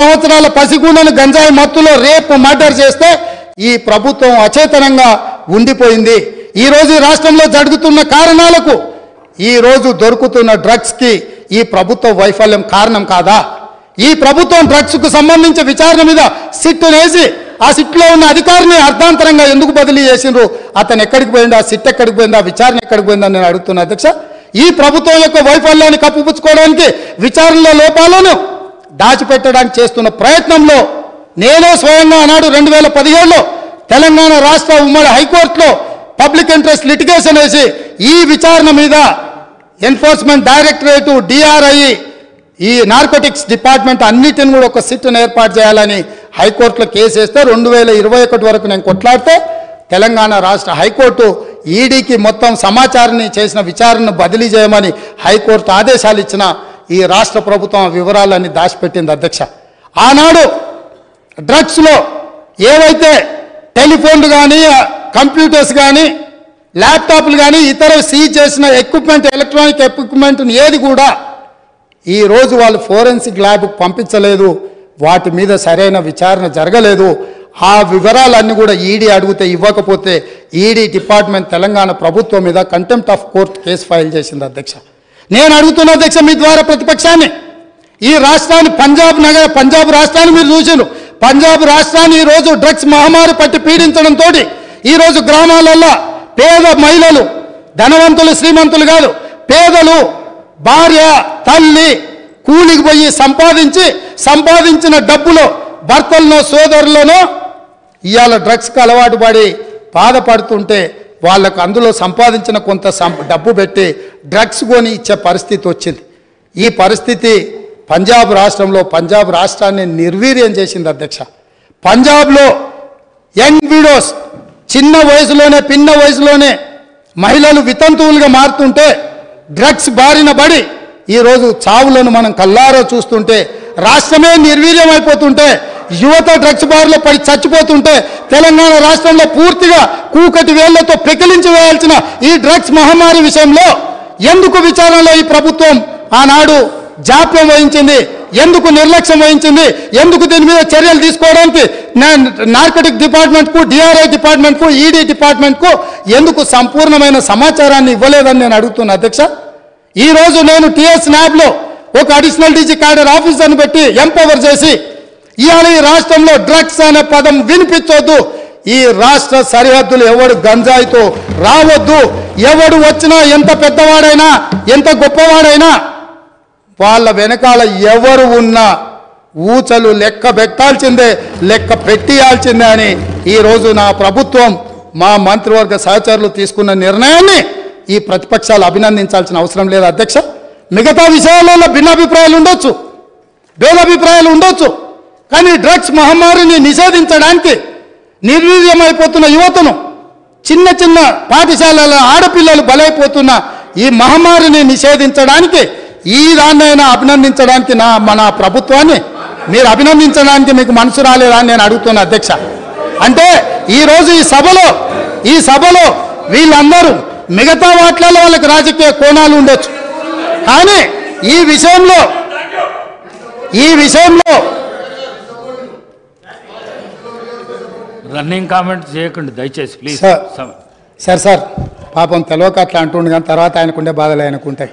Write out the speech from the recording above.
సంవత్సరాల పసిగూనను గంజాయి మత్తులో రేపు మర్డర్ చేస్తే ఈ ప్రభుత్వం అచేతనంగా ఉండిపోయింది. ఈ రోజు రాష్ట్రంలో జరుగుతున్న కారణాలకు ఈ రోజు దొరుకుతున్న డ్రగ్స్ కి ఈ ప్రభుత్వ వైఫల్యం కారణం కాదా? ఈ ప్రభుత్వం డ్రగ్స్ కు సంబంధించి విచారణ మీద సిట్ వేసి ఆ సిట్లో ఉన్న అధికారిని అర్ధాంతరంగా ఎందుకు బదిలీ చేసిండ్రు? అతను ఎక్కడికి పోయిందా? సిట్ ఎక్కడికి పోయిందా? విచారణ ఎక్కడికి పోయిందని నేను అడుగుతున్నా అధ్యక్ష. ఈ ప్రభుత్వం యొక్క వైఫల్యాన్ని కప్పిపుచ్చుకోవడానికి విచారణలో లోపాలను దాచిపెట్టడానికి చేస్తున్న ప్రయత్నంలో నేను స్వయంగా ఆనాడు 2017లో తెలంగాణ రాష్ట్ర ఉమ్మడి హైకోర్టులో పబ్లిక్ ఇంట్రెస్ట్ లిటిగేషన్ వేసి ఈ విచారణ మీద ఎన్ఫోర్స్మెంట్ డైరెక్టరేటు, DRI, ఈ నార్కోటిక్స్ డిపార్ట్మెంట్ అన్నిటిని కూడా ఒక సిట్ను ఏర్పాటు చేయాలని హైకోర్టులో కేసు వేస్తే 2021 వరకు నేను కొట్లాడితే తెలంగాణ రాష్ట్ర హైకోర్టు ఈడీకి మొత్తం సమాచారాన్ని చేసిన విచారణను బదిలీ చేయమని హైకోర్టు ఆదేశాలు ఇచ్చిన ఈ రాష్ట్ర ప్రభుత్వం వివరాలన్నీ దాచిపెట్టింది అధ్యక్ష. ఆనాడు డ్రగ్స్లో ఏవైతే టెలిఫోన్లు కానీ, కంప్యూటర్స్ కానీ, ల్యాప్టాప్లు కానీ ఇతర సీజ్ చేసిన ఎక్విప్మెంట్, ఎలక్ట్రానిక్ ఎక్విప్మెంట్ ఏది కూడా ఈరోజు వాళ్ళు ఫోరెన్సిక్ ల్యాబ్కు పంపించలేదు. వాటి మీద సరైన విచారణ జరగలేదు. ఆ వివరాలన్నీ కూడా ఈడీ అడిగితే ఇవ్వకపోతే ఈడీ డిపార్ట్మెంట్ తెలంగాణ ప్రభుత్వం మీద contempt of court case file చేసింది అధ్యక్ష. నేను అడుగుతున్న అధ్యక్ష మీ ద్వారా ప్రతిపక్షాన్ని, ఈ రాష్ట్రాన్ని పంజాబ్ రాష్ట్రాన్ని మీరు చూసిరు. పంజాబ్ రాష్ట్రాన్ని ఈరోజు డ్రగ్స్ మహమ్మారి పట్టి పీడించడంతో ఈరోజు గ్రామాలల్లో పేద మహిళలు, ధనవంతులు శ్రీమంతులు కాదు, పేదలు భార్య తల్లి కూలికి పోయి సంపాదించిన డబ్బులో భర్తలనో సోదరులనో ఇవాళ డ్రగ్స్కి అలవాటు పడి బాధపడుతుంటే వాళ్ళకు అందులో సంపాదించిన కొంత డబ్బు పెట్టి డ్రగ్స్ కొని ఇచ్చే పరిస్థితి వచ్చింది. ఈ పరిస్థితి పంజాబ్ రాష్ట్రంలో పంజాబ్ రాష్ట్రాన్ని నిర్వీర్యం చేసింది అధ్యక్ష. పంజాబ్లో యంగ్ విడోస్ చిన్న వయసులోనే, పిన్న వయసులోనే మహిళలు వితంతువులుగా మారుతుంటే డ్రగ్స్ బారిన పడి ఈరోజు చావులను మనం కల్లారో చూస్తుంటే, రాష్ట్రమే నిర్వీర్యం అయిపోతుంటే, యువత డ్రగ్స్ బారిలో పడి చచ్చిపోతుంటే తెలంగాణ రాష్ట్రంలో పూర్తిగా కూకటి వేళ్లతో పెకిలించి వేయాల్సిన ఈ డ్రగ్స్ మహమ్మారి విషయంలో ఎందుకు విచారణలో ఈ ప్రభుత్వం ఆనాడు జాప్యం వహించింది? ఎందుకు నిర్లక్ష్యం వహించింది? ఎందుకు దీని మీద చర్యలు తీసుకోవడానికి నార్కోటిక్ డిపార్ట్మెంట్కు, DRI డిపార్ట్మెంట్కు, ఈడీ డిపార్ట్మెంట్కు ఎందుకు సంపూర్ణమైన సమాచారాన్ని ఇవ్వలేదని నేను అడుగుతున్నా అధ్యక్ష. ఈరోజు నేను TS ల్యాబ్లో ఒక అడిషనల్ DG క్యాడర్ ఆఫీసర్ని పెట్టి ఎంపవర్ చేసి ఇవాళ ఈ రాష్ట్రంలో డ్రగ్స్ అనే పదం వినిపించొద్దు, ఈ రాష్ట్ర సరిహద్దులు ఎవడు గంజాయితో రావద్దు, ఎవడు వచ్చినా ఎంత పెద్దవాడైనా ఎంత గొప్పవాడైనా వాళ్ళ వెనకాల ఎవరు ఉన్నా ఊచలు లెక్క పెట్టాల్సిందే, లెక్క పెట్టియాల్సిందే అని ఈరోజు నా ప్రభుత్వం, మా మంత్రివర్గ సహచరులు తీసుకున్న నిర్ణయాన్ని ఈ ప్రతిపక్షాలు అభినందించాల్సిన అవసరం లేదు అధ్యక్ష. మిగతా విషయాలలో భిన్నాభిప్రాయాలు ఉండొచ్చు, భేదాభిప్రాయాలు ఉండొచ్చు, కానీ డ్రగ్స్ మహమ్మారిని నిషేధించడానికి నిర్వీర్యమైపోతున్న యువతను, చిన్న చిన్న పాఠశాలల ఆడపిల్లలు బలైపోతున్న ఈ మహమ్మారిని నిషేధించడానికి ఈ దాన్నైనా అభినందించడానికి మన ప్రభుత్వాన్ని మీరు అభినందించడానికి మీకు మనసు రాలేదా అని నేను అడుగుతున్నా అధ్యక్ష. అంటే ఈరోజు ఈ సభలో వీళ్ళందరూ మిగతా వాటిలలో వాళ్ళకి రాజకీయ కోణాలు ఉండొచ్చు, కానీ ఈ విషయంలో రన్నింగ్ కామెంట్ చేయకండి దయచేసి ప్లీజ్. సార్ పాపం తెలియక అట్లా అంటుండే, కానీ తర్వాత ఆయనకుండే బాధలు ఆయనకుంటాయి.